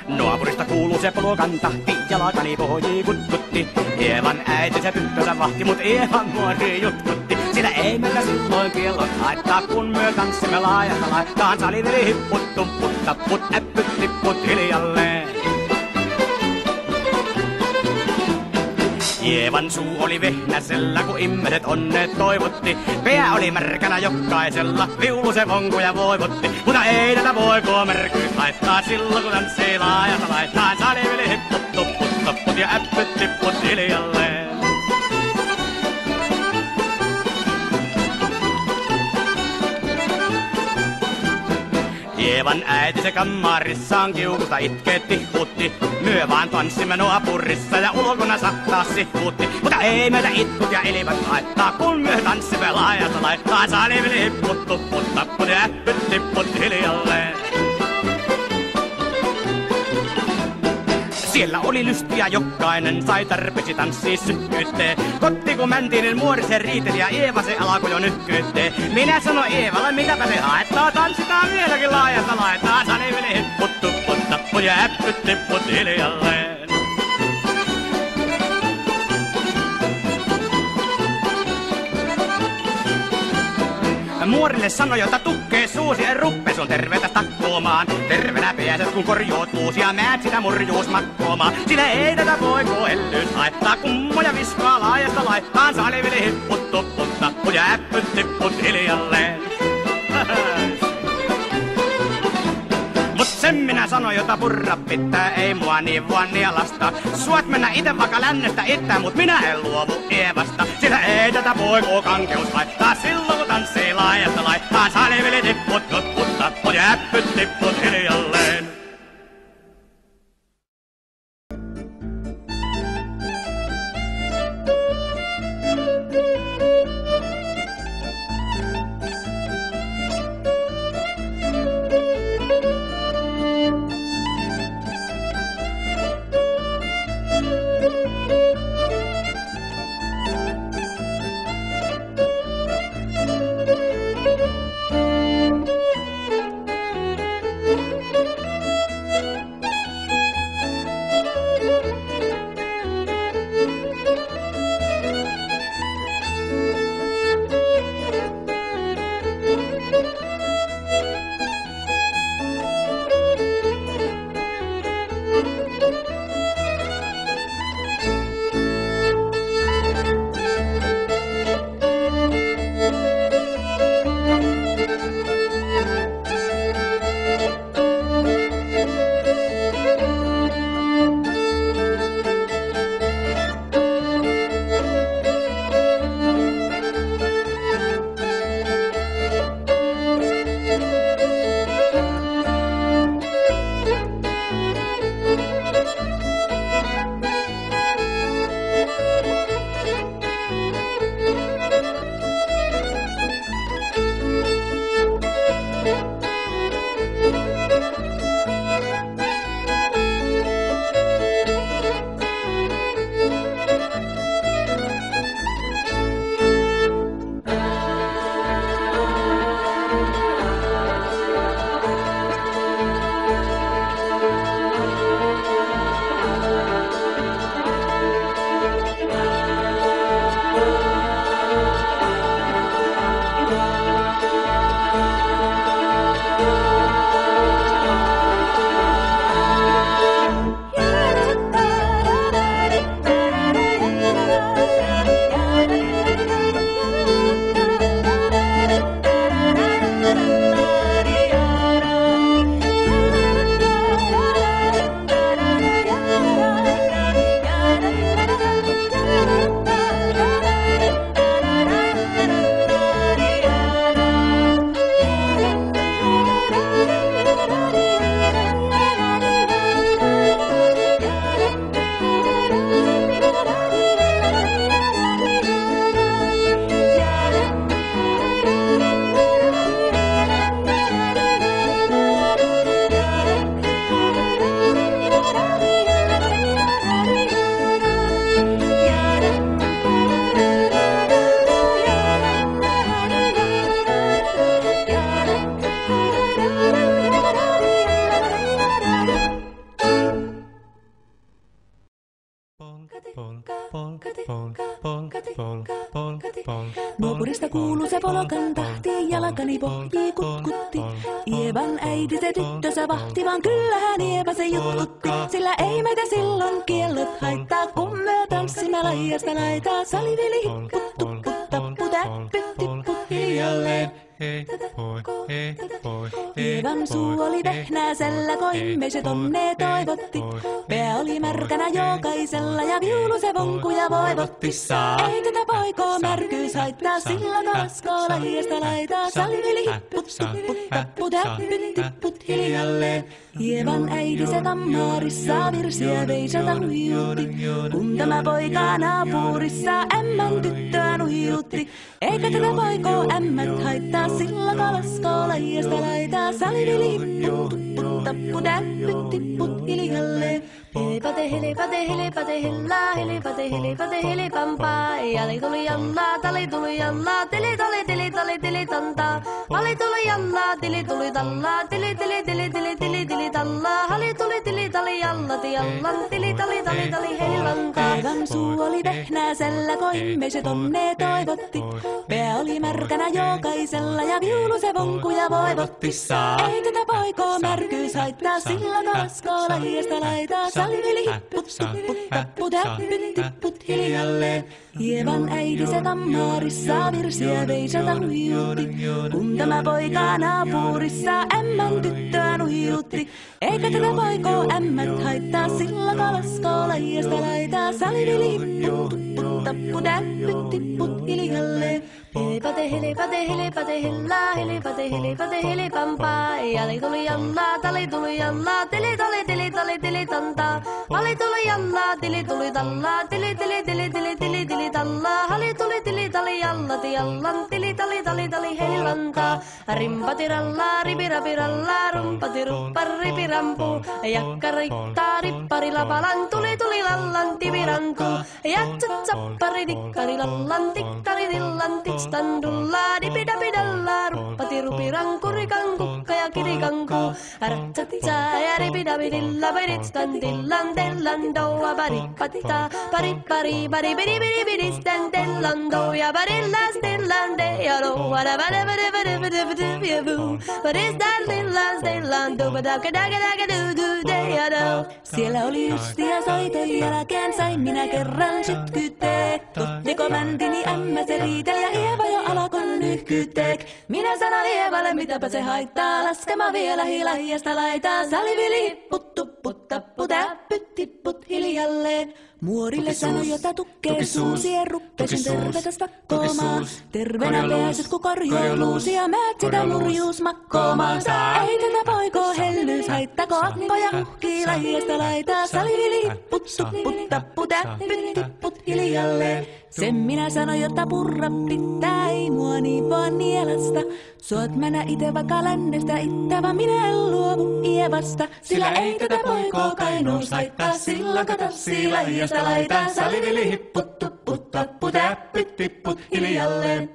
Naapurista kuuluu se polokan tahti, jalkani pohjii kutkutti. Eevan äiti se tyttönsä vahti, mut Eevan nuori jutkutti. Sillä ei meitä silloin kiellot haittaa, kun myö tanssimme laajasta laittaan. Saliveli hipput, tumpput, tapput, äppyt, tipput hiljalleen. Eevan suu oli vehnäsellä, kun ihmiset onneet toivotti. Pää oli märkänä jokaisella, viulu se vonkuja voivotti. Mutta ei tätä voikoo märkyys haittaa, silloin kun tanssii laajasta laittaan. Saliveli hipput, tupput, tapput ja äppyt, tipput hiljalleen. Eevan äiti se kammarissaan kiukusta itkeetti huutti. Myö vaan tanssimme naapurissa ja ulkona sahtaa sihuutti. Mutta ei meitä itkut ja ilmat haittaa, kun myö tanssimme laajasta laittaa. Saliveli hipput, tupput, tapput ja äppyt, tipput hiljalleen. Siellä oli lystiä, jokainen sai tarpeeksi tanssii sykkyytteen. Kotti kun mentiin, niin muori se riiteli ja Eeva se alkoi jo nykkyytteen. Minä sanoin Eevalle, mitäpä se haettaa, tanssitaan vieläkin laajasta laittaa. Saliveli hipput, tupput, tapput ja äppyt, tipput hiljalleen. Muorille sanoi, jota tukkee suusi ja ruppe sun terveetä takkuomaan. Tervenä pääset kun korjoot uusia, määt sitä murjuus makkuomaan. Sillä ei tätä voikoo hellyys haittaa, kummoja viskaa laajasta laittaan. Saliveli hipput, tupput, tapput ja äppyt, tipput hiljalleen. Mut sen minä sanoin, jota purra pitää, ei mua niin vaan nielasta. Suot mennä ite vaikka lännestä itään, mut minä en luovu Eevasta. Sillä ei tätä voikoo kankeus haittaa, silloin kun tanssii laajasta laittaa. Saliveli tipput, tupput, tapput ja äppyt, tipput hiljalleen. Sieltä kuuluu se polokan tahti, jalkani pohjii kutkutti. Ievan äiti se tyttönsä vahti, vaan kyllähän Ieva se jutkutti. Sillä ei meitä silloin kiellot haittaa, kun me tanssimme laidasta laitaa. Salivili hipput, tupput, tapput, äppyt, tipput hiljalleen. Hei poi, Ievan suu oli vehnäisellä, koimme se tonne toivotti. Pää oli märkänä jokaisella ja viulu se vonkuja voivotti. Ei tätä poikoo märkyys haittaa, sillä kaskoo laidasta laitaa. Salivili hipput, tupput, tapput, äppyt, tipput hiljalleen. Ievan äiti se kammarissa virsiä veisata huijuutti. Kun tämä poika naapurissa ämmän tyttöä nuijuutti. Eikä tätä poikoo ämmät haittaa, sillä kalaskoo laidasta laitaa. Salivili hipput, tupput, tapput, äppyt, tipput hiljalleen. Helepate, helepate, helepate, hellaa, helepate, helepate, helepampaa. Jali tuli jallaa, tali tuli jallaa, tili tali, tili tali, tili tantaa. Ali tuli jallaa, tili tuli tallaa, tili tili tili tili tili tili tallaa. Ali tuli tili tali jallati jallan, tili tali tali tali heilantaa. Ievan suu oli vehnäisellä, koimme se tonne toivotti. Pää oli märkänä jokaisella ja viulu se vonkuja voivotti. Ei tätä poikoo märkyys haittaa, sillä kaskoo laidasta laitaa. Salivili hipput, tupput, tapput, äppyt, tipput hiljalleen. Ievan äiti se kammarissa virsiä veisata huijuutti. Kun tämä poika naapurissa ämmän tyttöä nuijuutti. Eikä tätä poikoo ämmät haittaa, sillä kalaskoo laidasta laitaa. Salivili hipput, tupput, tapput, äppyt, tipput hiljalleen. Helepate, helepate, helepate, hellaa, helepate, helepate, helepampaa. Jali tuli jallaa, tali tuli jallaa, tili tali, tili tali, tili tantaa. Ali tuli jallaa, tili tuli tallaa, tili tili tili tili tili tili tallaa. Ali tuli tili tali jallati jallan, tili tali tali tali heilantaa. Rimpati rallaa, ripirapi rallaa, rumpati ruppar ripirampu. Jakka riittaa, rippari lapalan, tuli tuli lallan, tivirantu. Jatsat sappari dikkari lallan, tikkari dillan, standulla dipidapidalla ruppati rupiranku rikankukka ja kirikanku. Ratsatsa ja ripidapidilla piditstan tellan doa paripatta paripari paripidipidipidistan tellan doa parillas tellan de ja doa da What is that tellan doa dagadagadagadadu de ja do. Siellä oli justia soiton jälkeen sain minä kerran sytkyteek. Tottiko mäntini ämmä se riiteli ja Ieva jo alakon nyhkyteek. Minä sanon Ievalle mitäpä se haittaa, laskema vielä hilahiasta laitaa. Salivili hipput, tupput, tapput, äppyt, tipput hiljalleen. Muorille sanoi jota tukkee suusi, ruppesin tervetäs vakkoomaan. Terveenä pääset ku korjouluusi ja määt sitä murjuus makkoomaan. Ei tätä poikoo hellyys haittako, akkoja huhkii lahiasta laitaa. Salivili hipput, tupput, tapput, äppyt, tipput hiljalleen. Sen minä sanoin, jotta purra pitää, ei mua niin vaan nielasta. Suot mennä ite vaikka lännestä ittävä, minä en luovu Ievasta. Sillä ei tätä poikoo kainuus haittaa, silloin kato laidasta laitaa. Salivili hipput, tupput, tapput, äppyt, tipput hiljalleen.